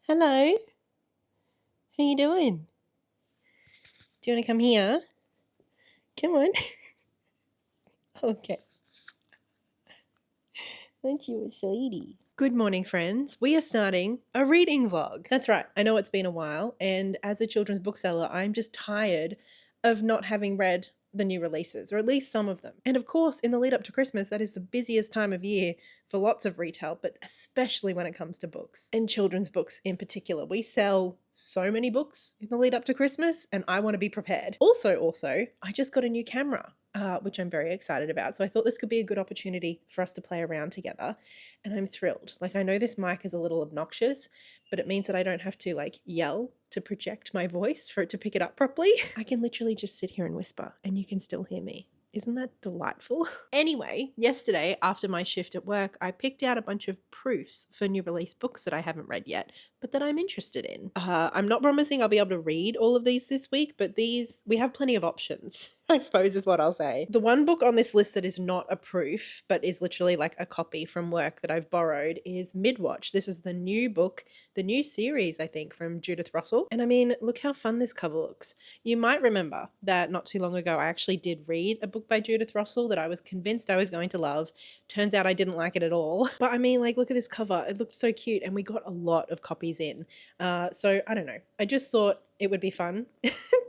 Hello. How you doing? Do you want to come here? Come on. Okay. Aren't you a sweetie? Good morning, friends. We are starting a reading vlog. That's right. I know it's been a while, and as a children's bookseller, I'm just tired of not having read the new releases, or at least some of them. And of course, in the lead up to Christmas, that is the busiest time of year for lots of retail, but especially when it comes to books, and children's books in particular. We sell so many books in the lead up to Christmas, and I want to be prepared. Also, I just got a new camera, which I'm very excited about. So I thought this could be a good opportunity for us to play around together, and I'm thrilled. Like, I know this mic is a little obnoxious, but it means that I don't have to yell to project my voice for it to pick it up properly. I can literally just sit here and whisper and you can still hear me. Isn't that delightful? Anyway, yesterday after my shift at work, I picked out a bunch of proofs for new release books that I haven't read yet, but that I'm interested in. I'm not promising I'll be able to read all of these this week, but we have plenty of options, I suppose is what I'll say. The one book on this list that is not a proof, but is literally like a copy from work that I've borrowed is Midwatch. This is the new book, the new series, I think, from Judith Russell. And I mean, look how fun this cover looks. You might remember that not too long ago, I actually did read a book by Judith Russell that I was convinced I was going to love. Turns out I didn't like it at all. But I mean, look at this cover. It looked so cute, and we got a lot of copies in. So I don't know. I just thought it would be fun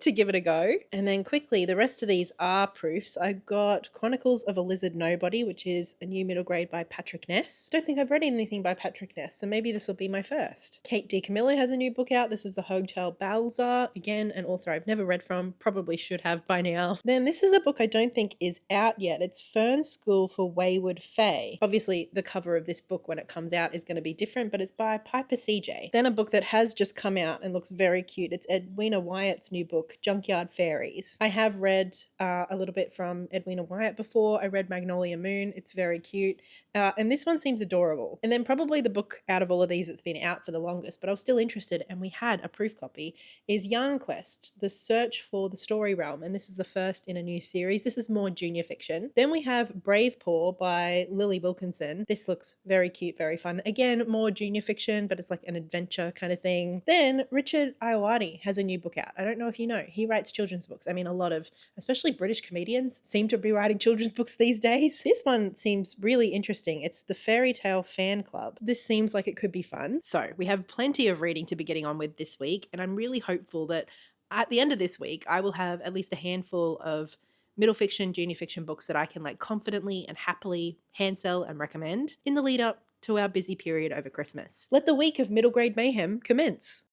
to give it a go. And then quickly, the rest of these are proofs. I got Chronicles of a Lizard Nobody, which is a new middle grade by Patrick Ness. Don't think I've read anything by Patrick Ness, so maybe this will be my first. Kate DiCamillo has a new book out. This is The Hotel Balzar. Again, an author I've never read from, probably should have by now. Then this is a book I don't think is out yet. It's Fern School for Wayward Fae. Obviously, the cover of this book when it comes out is going to be different, but it's by Piper CJ. Then a book that has just come out and looks very cute. It's Edwina Wyatt's new book, Junkyard Fairies. I have read a little bit from Edwina Wyatt before. I read Magnolia Moon. It's very cute. And this one seems adorable. And then probably the book out of all of these that's been out for the longest, but I was still interested, and we had a proof copy, is Yarn Quest, The Search for the Story Realm. And this is the first in a new series. This is more junior fiction. Then we have Brave Paw by Lily Wilkinson. This looks very cute, very fun. Again, more junior fiction, but it's like an adventure kind of thing. Then Richard Ayoade has a new book out. I don't know if you know, he writes children's books. I mean, a lot of, especially British comedians, seem to be writing children's books these days. This one seems really interesting. It's the Fairy Tale Fan Club. This seems like it could be fun. So we have plenty of reading to be getting on with this week, and I'm really hopeful that at the end of this week, I will have at least a handful of middle fiction, junior fiction books that I can confidently and happily hand sell and recommend in the lead up to our busy period over Christmas. Let the week of middle grade mayhem commence.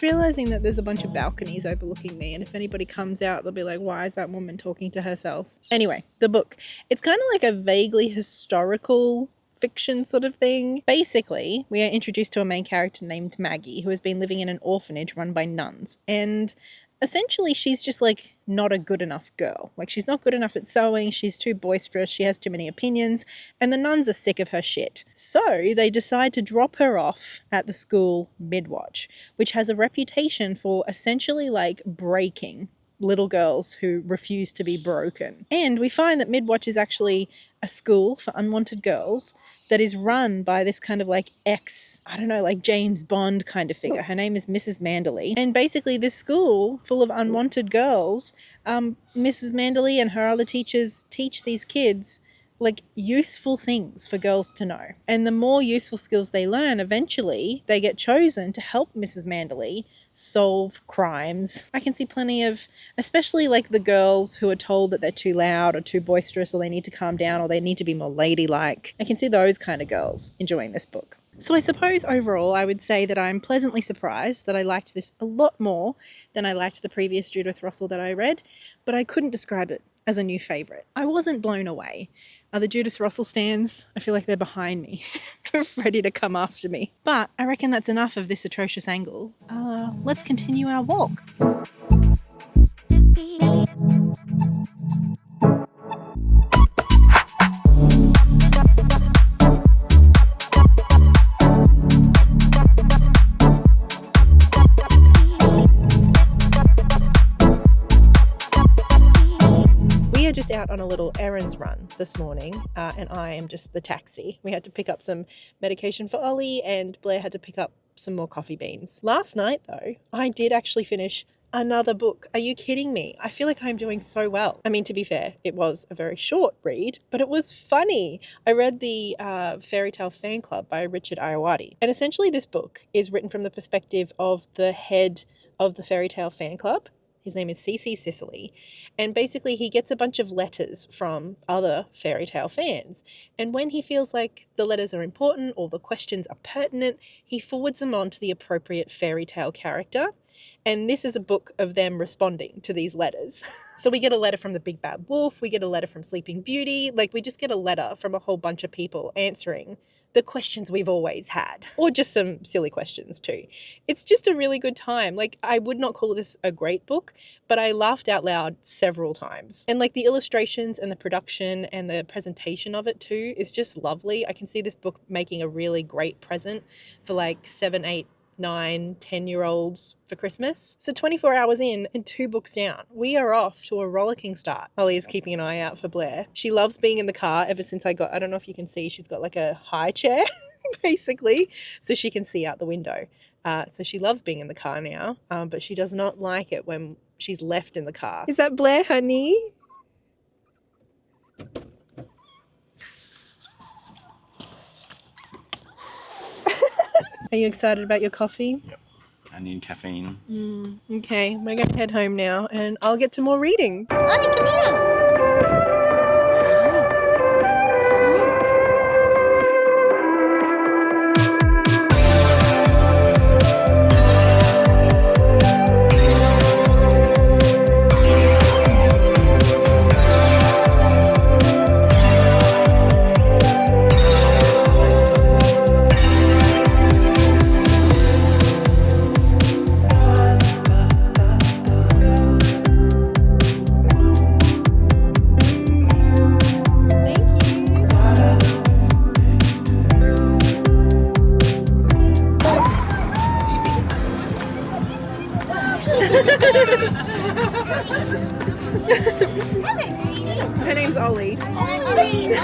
Realizing that there's a bunch of balconies overlooking me, and if anybody comes out, they'll be like, why is that woman talking to herself? Anyway, the book, it's kind of like a vaguely historical fiction sort of thing. Basically, we are introduced to a main character named Maggie, who has been living in an orphanage run by nuns, and essentially she's just not a good enough girl. She's not good enough at sewing, she's too boisterous, she has too many opinions, and the nuns are sick of her shit. So they decide to drop her off at the school Midwatch, which has a reputation for essentially breaking little girls who refuse to be broken. And we find that Midwatch is actually a school for unwanted girls that is run by this kind of James Bond kind of figure. Her name is Mrs. Manderley. And basically this school full of unwanted girls, Mrs. Manderley and her other teachers teach these kids useful things for girls to know. And the more useful skills they learn, eventually they get chosen to help Mrs. Manderley solve crimes. I can see plenty of, especially the girls who are told that they're too loud or too boisterous, or they need to calm down, or they need to be more ladylike. I can see those kind of girls enjoying this book. So I suppose overall I would say that I'm pleasantly surprised that I liked this a lot more than I liked the previous Judith Russell that I read, but I couldn't describe it as a new favourite. I wasn't blown away. The Judith Russell stands, I feel like they're behind me, ready to come after me. But I reckon that's enough of this atrocious angle. Let's continue our walk. out on a little errands run this morning, and I am just the taxi. We had to pick up some medication for Ollie, and Blair had to pick up some more coffee beans. Last night, though, I did actually finish another book. Are you kidding me? I feel like I'm doing so well. I mean, to be fair, it was a very short read, but it was funny. I read the Fairy Tale Fan Club by Richard Ayoade. And essentially this book is written from the perspective of the head of the Fairy Tale Fan Club. His name is C.C. Sicily. And basically he gets a bunch of letters from other fairy tale fans. And when he feels like the letters are important or the questions are pertinent, he forwards them on to the appropriate fairy tale character. And this is a book of them responding to these letters. So we get a letter from the Big Bad Wolf, we get a letter from Sleeping Beauty, we just get a letter from a whole bunch of people answering the questions we've always had, or just some silly questions too. It's just a really good time. I would not call this a great book, but I laughed out loud several times. And the illustrations and the production and the presentation of it too is just lovely. I can see this book making a really great present for 7, 8, 9, 10-year-olds for Christmas. So 24 hours in and 2 books down, we are off to a rollicking start. Holly is keeping an eye out for Blair. She loves being in the car ever since I don't know if you can see, she's got a high chair basically, so she can see out the window. So she loves being in the car now, but she does not like it when she's left in the car. Is that Blair, honey? Are you excited about your coffee? Yep. I need caffeine. Okay, we're going to head home now and I'll get to more reading. Honey, come here. Her name's Ollie. Ollie.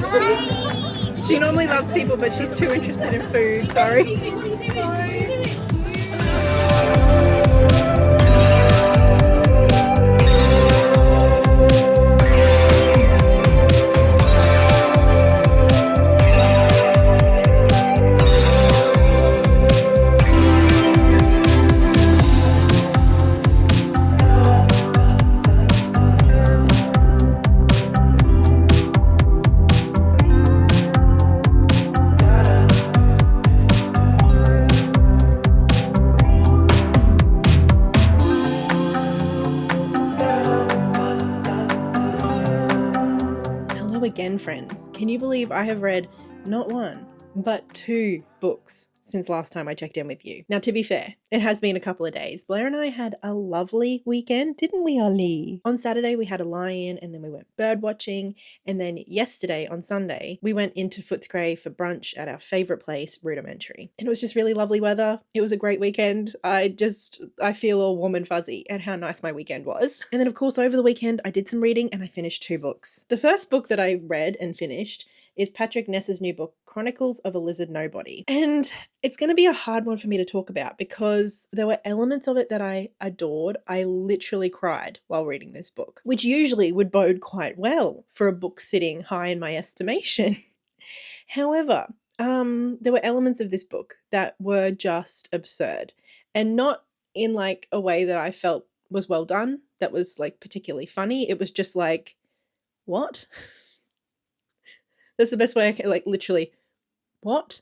Hi. She normally loves people, but she's too interested in food. Sorry. Again, friends, can you believe I have read not 1 but 2 books since last time I checked in with you? Now, to be fair, it has been a couple of days. Blair and I had a lovely weekend, didn't we, Ollie? On Saturday we had a lie-in, and then we went bird watching, and then yesterday on Sunday we went into Footscray for brunch at our favourite place, Rudimentary, and it was just really lovely weather. It was a great weekend. I feel all warm and fuzzy at how nice my weekend was. And then of course over the weekend I did some reading and I finished 2 books. The first book that I read and finished is Patrick Ness's new book, Chronicles of a Lizard Nobody. And it's going to be a hard one for me to talk about because there were elements of it that I adored. I literally cried while reading this book, which usually would bode quite well for a book sitting high in my estimation. However, there were elements of this book that were just absurd, and not in a way that I felt was well done, that was particularly funny. It was just what? That's the best way I can, literally, what?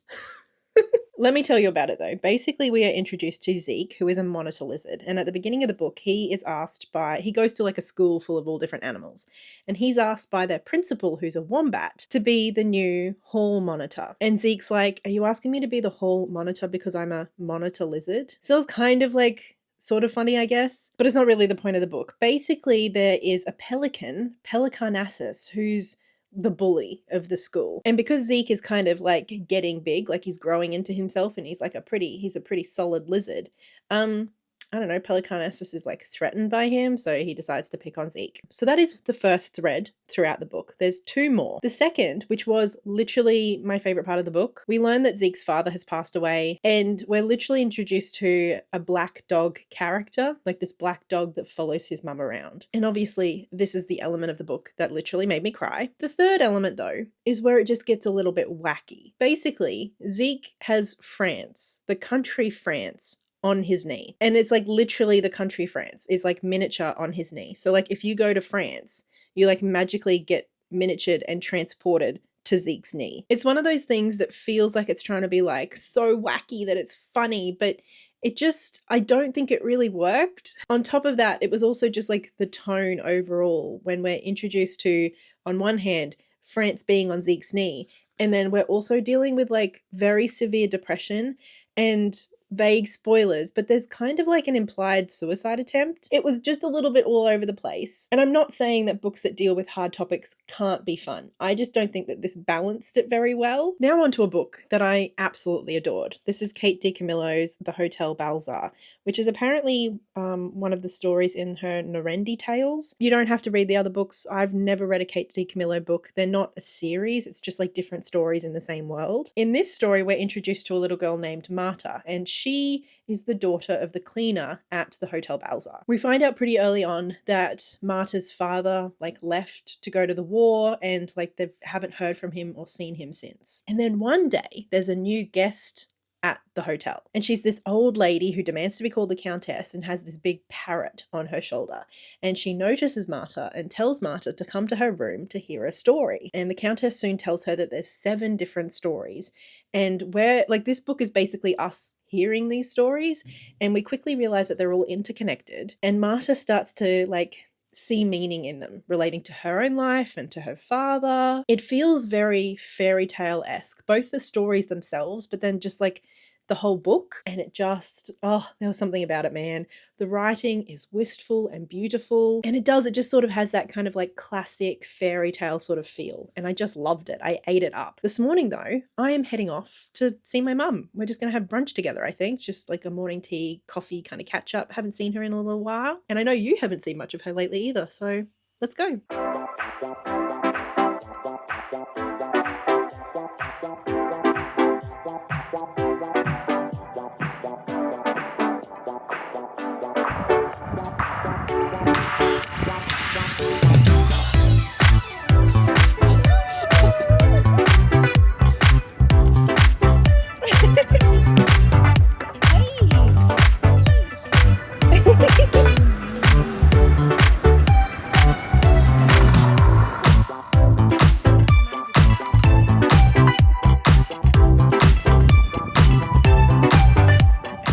Let me tell you about it though. Basically, we are introduced to Zeke, who is a monitor lizard. And at the beginning of the book, he goes to a school full of all different animals. And he's asked by their principal, who's a wombat, to be the new hall monitor. And Zeke's like, are you asking me to be the hall monitor because I'm a monitor lizard? So it was kind of sort of funny, I guess, but it's not really the point of the book. Basically, there is a pelican, Pelicanassus, who's the bully of the school. And because Zeke is kind of getting big, he's growing into himself, and he's a pretty solid lizard, I don't know, Pelicanesus is like threatened by him, so he decides to pick on Zeke. So that is the first thread throughout the book. There's two more. The second, which was literally my favorite part of the book, we learn that Zeke's father has passed away, and we're literally introduced to a black dog character, like this black dog that follows his mum around. And obviously, this is the element of the book that literally made me cry. The third element, though, is where it just gets a little bit wacky. Basically, Zeke has France, the country France, on his knee. And it's like literally the country France is like miniature on his knee. So like if you go to France, you like magically get miniatured and transported to Zeke's knee. It's one of those things that feels like it's trying to be like so wacky that it's funny, but I don't think it really worked. On top of that, it was also just like the tone overall when we're introduced to, on one hand, France being on Zeke's knee, and then we're also dealing with like very severe depression and vague spoilers, but there's kind of like an implied suicide attempt. It was just a little bit all over the place. And I'm not saying that books that deal with hard topics can't be fun. I just don't think that this balanced it very well. Now on to a book that I absolutely adored. This is Kate DiCamillo's The Hotel Balzar, which is apparently one of the stories in her Norendi Tales. You don't have to read the other books. I've never read a Kate DiCamillo book. They're not a series. It's just like different stories in the same world. In this story, we're introduced to a little girl named Marta, and she is the daughter of the cleaner at the Hotel Balzar. We find out pretty early on that Marta's father like left to go to the war, and like they haven't heard from him or seen him since. And then one day there's a new guest at the hotel, and she's this old lady who demands to be called the Countess and has this big parrot on her shoulder, and she notices Marta and tells Marta to come to her room to hear a story. And the Countess soon tells her that there's 7 different stories, and where like this book is basically us hearing these stories, and we quickly realize that they're all interconnected, and Marta starts to like see meaning in them relating to her own life and to her father. It feels very fairy tale-esque, both the stories themselves, but then just like the whole book. And it just, oh, there was something about it, man. The writing is wistful and beautiful, and it just sort of has that kind of like classic fairy tale sort of feel, and I just loved it. I ate it up. This morning though, I am heading off to see my mum. We're just gonna have brunch together, I think, just like a morning tea, coffee kind of catch up. Haven't seen her in a little while, and I know you haven't seen much of her lately either, so let's go.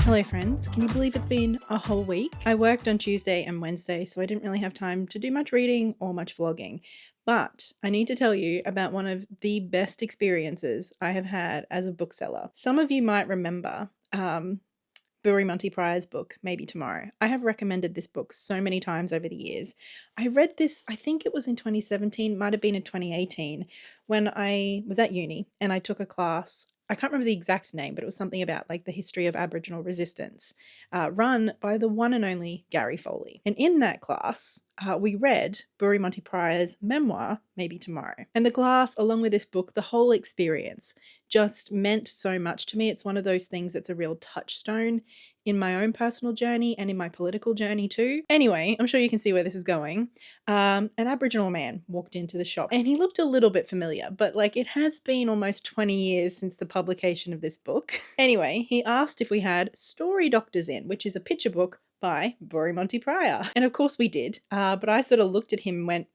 Hello friends, can you believe it's been a whole week? I worked on Tuesday and Wednesday, so I didn't really have time to do much reading or much vlogging. But I need to tell you about one of the best experiences I have had as a bookseller. Some of you might remember Buri Monty Pryor's book, Maybe Tomorrow. I have recommended this book so many times over the years. I read this, I think it was in 2017, might have been in 2018, when I was at uni and I took a class. I can't remember the exact name, but it was something about like the history of Aboriginal resistance, run by the one and only Gary Foley. And in that class, we read Buri Monty Pryor's memoir, Maybe Tomorrow. And the class, along with this book, the whole experience just meant so much to me. It's one of those things that's a real touchstone in my own personal journey and in my political journey too. Anyway, I'm sure you can see where this is going. An Aboriginal man walked into the shop and he looked a little bit familiar, but like it has been almost 20 years since the publication of this book. Anyway, he asked if we had Story Doctors in, which is a picture book by Buri Monty Pryor. And of course we did, but I sort of looked at him and went,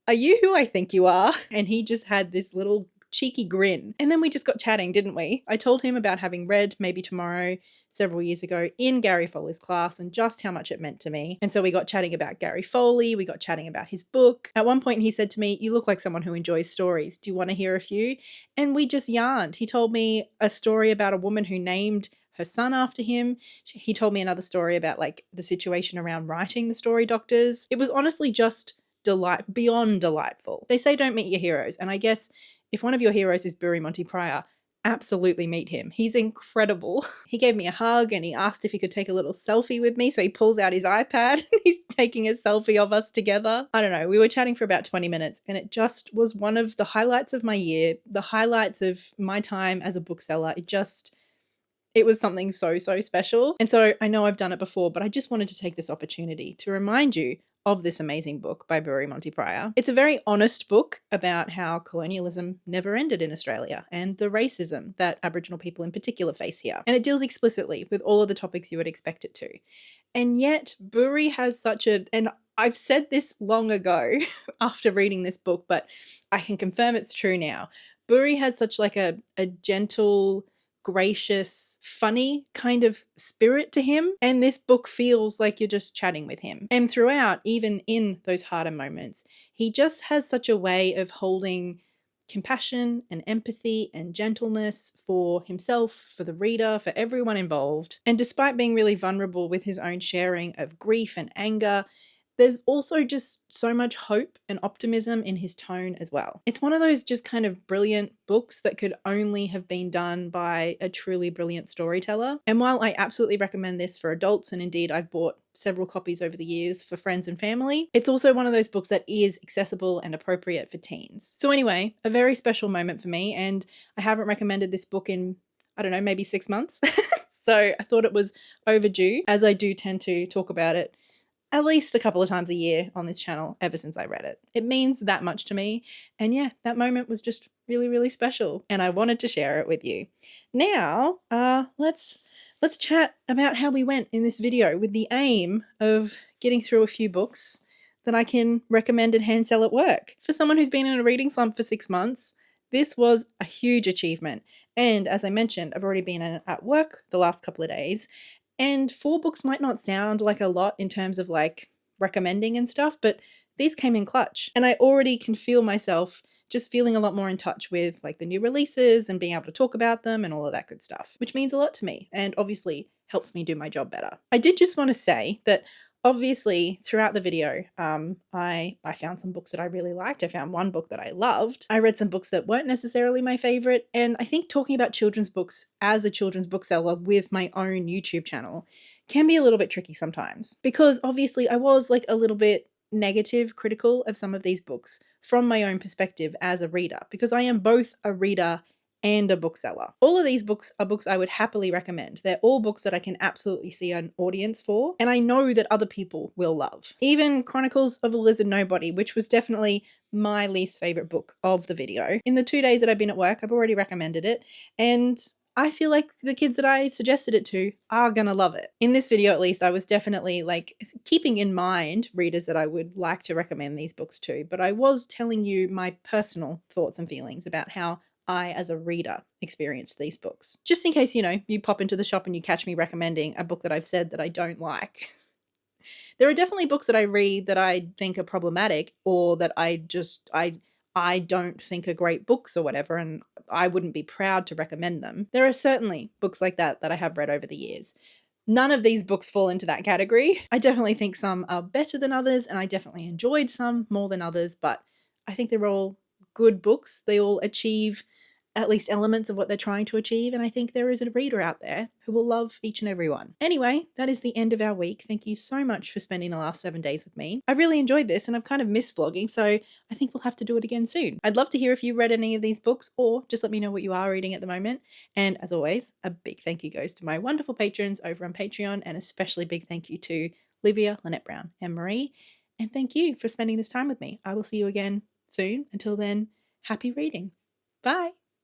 "Are you who I think you are?" And he just had this little cheeky grin. And then we just got chatting, didn't we? I told him about having read Maybe Tomorrow several years ago in Gary Foley's class and just how much it meant to me. And so we got chatting about Gary Foley, we got chatting about his book. At one point he said to me, "You look like someone who enjoys stories. Do you want to hear a few?" And we just yarned. He told me a story about a woman who named her son after him. He told me another story about like the situation around writing the Story Doctors. It was honestly just beyond delightful. They say don't meet your heroes, and I guess if one of your heroes is Buri Monty Pryor, absolutely meet him. He's incredible. He gave me a hug and he asked if he could take a little selfie with me. So he pulls out his iPad and he's taking a selfie of us together. I don't know. We were chatting for about 20 minutes and it just was one of the highlights of my year, the highlights of my time as a bookseller. It was something so, so special. And so I know I've done it before, but I just wanted to take this opportunity to remind you of this amazing book by Burri Monty Pryor. It's a very honest book about how colonialism never ended in Australia and the racism that Aboriginal people in particular face here. And it deals explicitly with all of the topics you would expect it to. And yet Burri has such and I've said this long ago after reading this book, but I can confirm it's true now. Burri has such like a gentle, gracious, funny kind of spirit to him. And this book feels like you're just chatting with him. And throughout, even in those harder moments, he just has such a way of holding compassion and empathy and gentleness for himself, for the reader, for everyone involved. And despite being really vulnerable with his own sharing of grief and anger, there's also just so much hope and optimism in his tone as well. It's one of those just kind of brilliant books that could only have been done by a truly brilliant storyteller. And while I absolutely recommend this for adults, and indeed I've bought several copies over the years for friends and family, it's also one of those books that is accessible and appropriate for teens. So anyway, a very special moment for me, and I haven't recommended this book in, I don't know, maybe 6 months. So I thought it was overdue, as I do tend to talk about it at least a couple of times a year on this channel ever since I read it. It means that much to me. And yeah, that moment was just really, really special. And I wanted to share it with you. Now, let's chat about how we went in this video with the aim of getting through a few books that I can recommend and hand sell at work. For someone who's been in a reading slump for 6 months, this was a huge achievement. And as I mentioned, I've already been at work the last couple of days. And 4 books might not sound like a lot in terms of like recommending and stuff, but these came in clutch. And I already can feel myself just feeling a lot more in touch with like the new releases and being able to talk about them and all of that good stuff, which means a lot to me and obviously helps me do my job better. I did just want to say that obviously throughout the video, I found some books that I really liked. I found one book that I loved. I read some books that weren't necessarily my favorite. And I think talking about children's books as a children's bookseller with my own YouTube channel can be a little bit tricky sometimes, because obviously I was like a little bit negative, critical of some of these books from my own perspective as a reader, because I am both a reader and a bookseller. All of these books are books I would happily recommend. They're all books that I can absolutely see an audience for, and I know that other people will love. Even Chronicles of a Lizard Nobody, which was definitely my least favorite book of the video. In the 2 days that I've been at work, I've already recommended it, and I feel like the kids that I suggested it to are gonna love it. In this video, at least, I was definitely like keeping in mind readers that I would like to recommend these books to, but I was telling you my personal thoughts and feelings about how I, as a reader, experienced these books. Just in case, you pop into the shop and you catch me recommending a book that I've said that I don't like. There are definitely books that I read that I think are problematic, or that I don't think are great books or whatever, and I wouldn't be proud to recommend them. There are certainly books like that I have read over the years. None of these books fall into that category. I definitely think some are better than others, and I definitely enjoyed some more than others, but I think they're all good books. They all achieve at least elements of what they're trying to achieve, and I think there is a reader out there who will love each and every one. Anyway, that is the end of our week. Thank you so much for spending the last 7 days with me. I really enjoyed this, and I've kind of missed vlogging, so I think we'll have to do it again soon. I'd love to hear if you read any of these books, or just let me know what you are reading at the moment. And as always, a big thank you goes to my wonderful patrons over on Patreon, and especially big thank you to Livia, Lynette Brown, and Marie. And thank you for spending this time with me. I will see you again soon. Until then, happy reading. Bye.